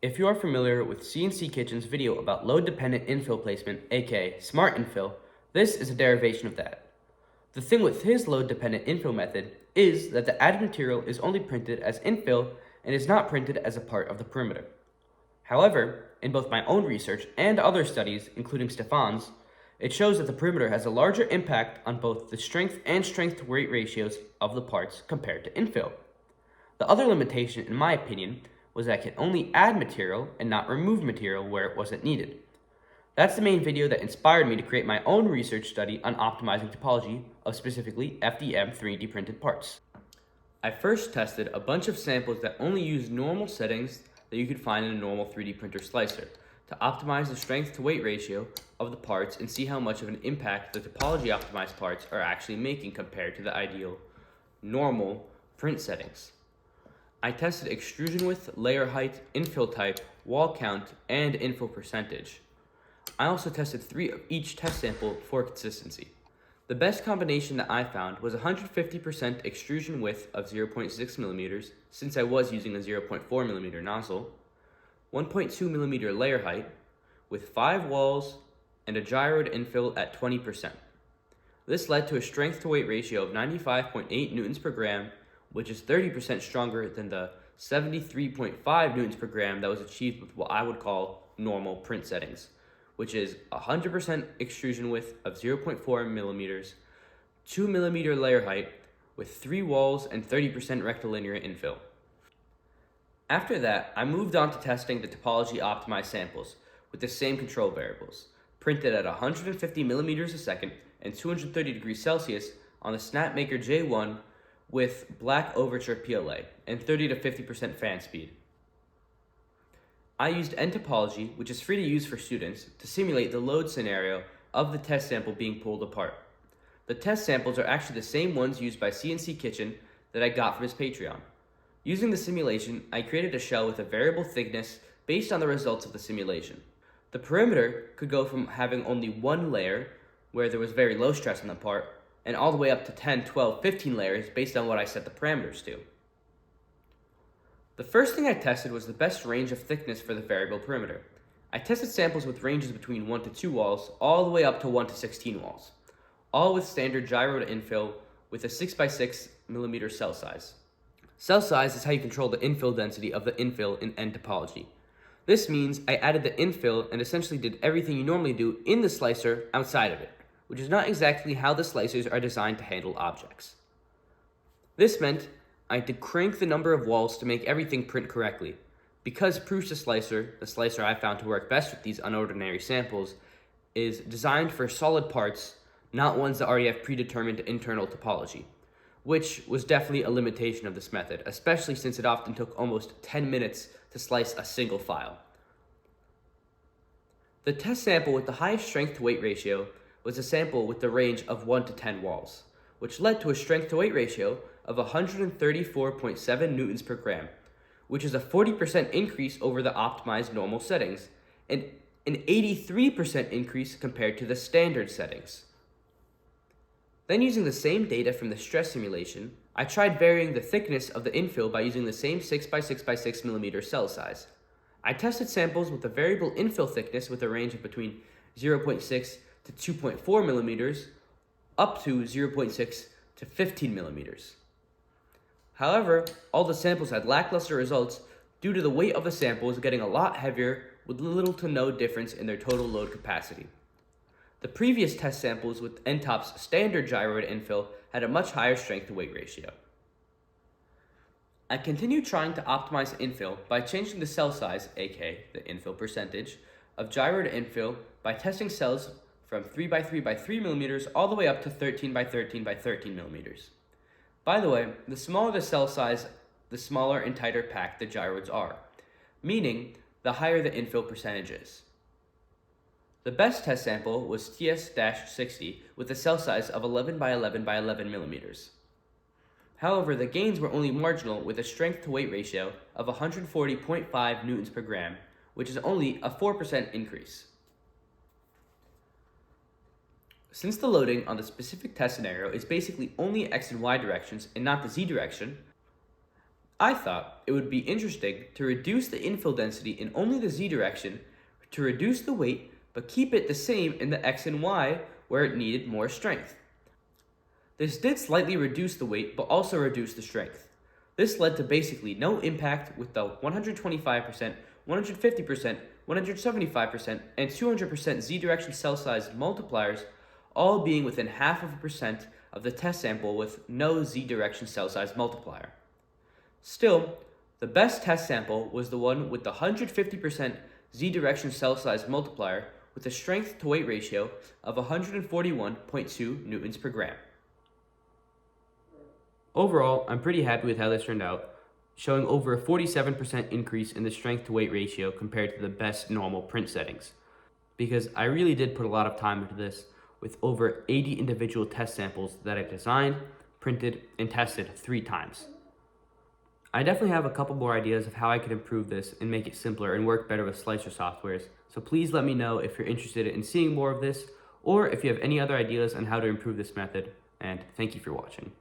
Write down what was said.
If you are familiar with CNC Kitchen's video about load-dependent infill placement, aka Smart Infill, this is a derivation of that. The thing with his load-dependent infill method is that the added material is only printed as infill and is not printed as a part of the perimeter. However, in both my own research and other studies, including Stefan's, it shows that the perimeter has a larger impact on both the strength and strength-to-weight ratios of the parts compared to infill. The other limitation, in my opinion, was that I could only add material and not remove material where it wasn't needed. That's the main video that inspired me to create my own research study on optimizing topology of specifically FDM 3D printed parts. I first tested a bunch of samples that only used normal settings that you could find in a normal 3D printer slicer to optimize the strength to weight ratio of the parts and see how much of an impact the topology optimized parts are actually making compared to the ideal normal print settings. I tested extrusion width, layer height, infill type, wall count, and infill percentage. I also tested 3 of each test sample for consistency. The best combination that I found was 150% extrusion width of 0.6 millimeters, since I was using a 0.4 millimeter nozzle, 1.2 millimeter layer height, with 5 walls and a gyroed infill at 20%. This led to a strength to weight ratio of 95.8 newtons per gram, which is 30% stronger than the 73.5 newtons per gram that was achieved with what I would call normal print settings, which is 100% extrusion width of 0.4 millimeters, 2 millimeter layer height, with 3 walls and 30% rectilinear infill. After that, I moved on to testing the topology optimized samples with the same control variables, printed at 150 millimeters a second and 230 degrees Celsius on the Snapmaker J1 with black overture PLA and 30 to 50% fan speed. I used nTopology, which is free to use for students, to simulate the load scenario of the test sample being pulled apart. The test samples are actually the same ones used by CNC Kitchen that I got from his Patreon. Using the simulation, I created a shell with a variable thickness based on the results of the simulation. The perimeter could go from having only one layer, where there was very low stress on the part, and all the way up to 10, 12, 15 layers based on what I set the parameters to. The first thing I tested was the best range of thickness for the variable perimeter. I tested samples with ranges between 1 to 2 walls, all the way up to 1 to 16 walls, all with standard gyro to infill with a 6x6 millimeter cell size. Cell size is how you control the infill density of the infill in nTopology. This means I added the infill and essentially did everything you normally do in the slicer outside of it, which is not exactly how the slicers are designed to handle objects. This meant I had to crank the number of walls to make everything print correctly. Because Prusa Slicer, the slicer I found to work best with these unordinary samples, is designed for solid parts, not ones that already have predetermined internal topology, which was definitely a limitation of this method, especially since it often took almost 10 minutes to slice a single file. The test sample with the highest strength to weight ratio was a sample with the range of 1 to 10 walls, which led to a strength to weight ratio of 134.7 newtons per gram, which is a 40% increase over the optimized normal settings, and an 83% increase compared to the standard settings. Then, using the same data from the stress simulation, I tried varying the thickness of the infill by using the same 6x6x6 millimeter cell size. I tested samples with a variable infill thickness with a range of between 0.6 to 2.4 millimeters, up to 0.6 to 15 millimeters. However, all the samples had lackluster results due to the weight of the samples getting a lot heavier with little to no difference in their total load capacity. The previous test samples with nTop's standard gyroid infill had a much higher strength to weight ratio. I continued trying to optimize infill by changing the cell size, aka the infill percentage, of gyro to infill by testing cells from 3x3x3 millimeters all the way up to 13x13x13 millimeters. By the way, the smaller the cell size, the smaller and tighter packed the gyroids are, meaning the higher the infill percentage is. The best test sample was TS-60 with a cell size of 11x11x11 millimeters. However, the gains were only marginal with a strength to weight ratio of 140.5 newtons per gram, which is only a 4% increase. Since the loading on the specific test scenario is basically only x and y directions and not the z direction, I thought it would be interesting to reduce the infill density in only the z direction, to reduce the weight, but keep it the same in the x and y where it needed more strength. This did slightly reduce the weight, but also reduce the strength. This led to basically no impact, with the 125%, 150%, 175%, and 200% z-direction cell size multipliers all being within 0.5% of the test sample with no z-direction cell size multiplier. Still, the best test sample was the one with the 150% z-direction cell size multiplier with a strength to weight ratio of 141.2 newtons per gram. Overall, I'm pretty happy with how this turned out, showing over a 47% increase in the strength to weight ratio compared to the best normal print settings. Because I really did put a lot of time into this, with over 80 individual test samples that I designed, printed, and tested 3 times. I definitely have a couple more ideas of how I could improve this and make it simpler and work better with slicer softwares, so please let me know if you're interested in seeing more of this, or if you have any other ideas on how to improve this method, and thank you for watching.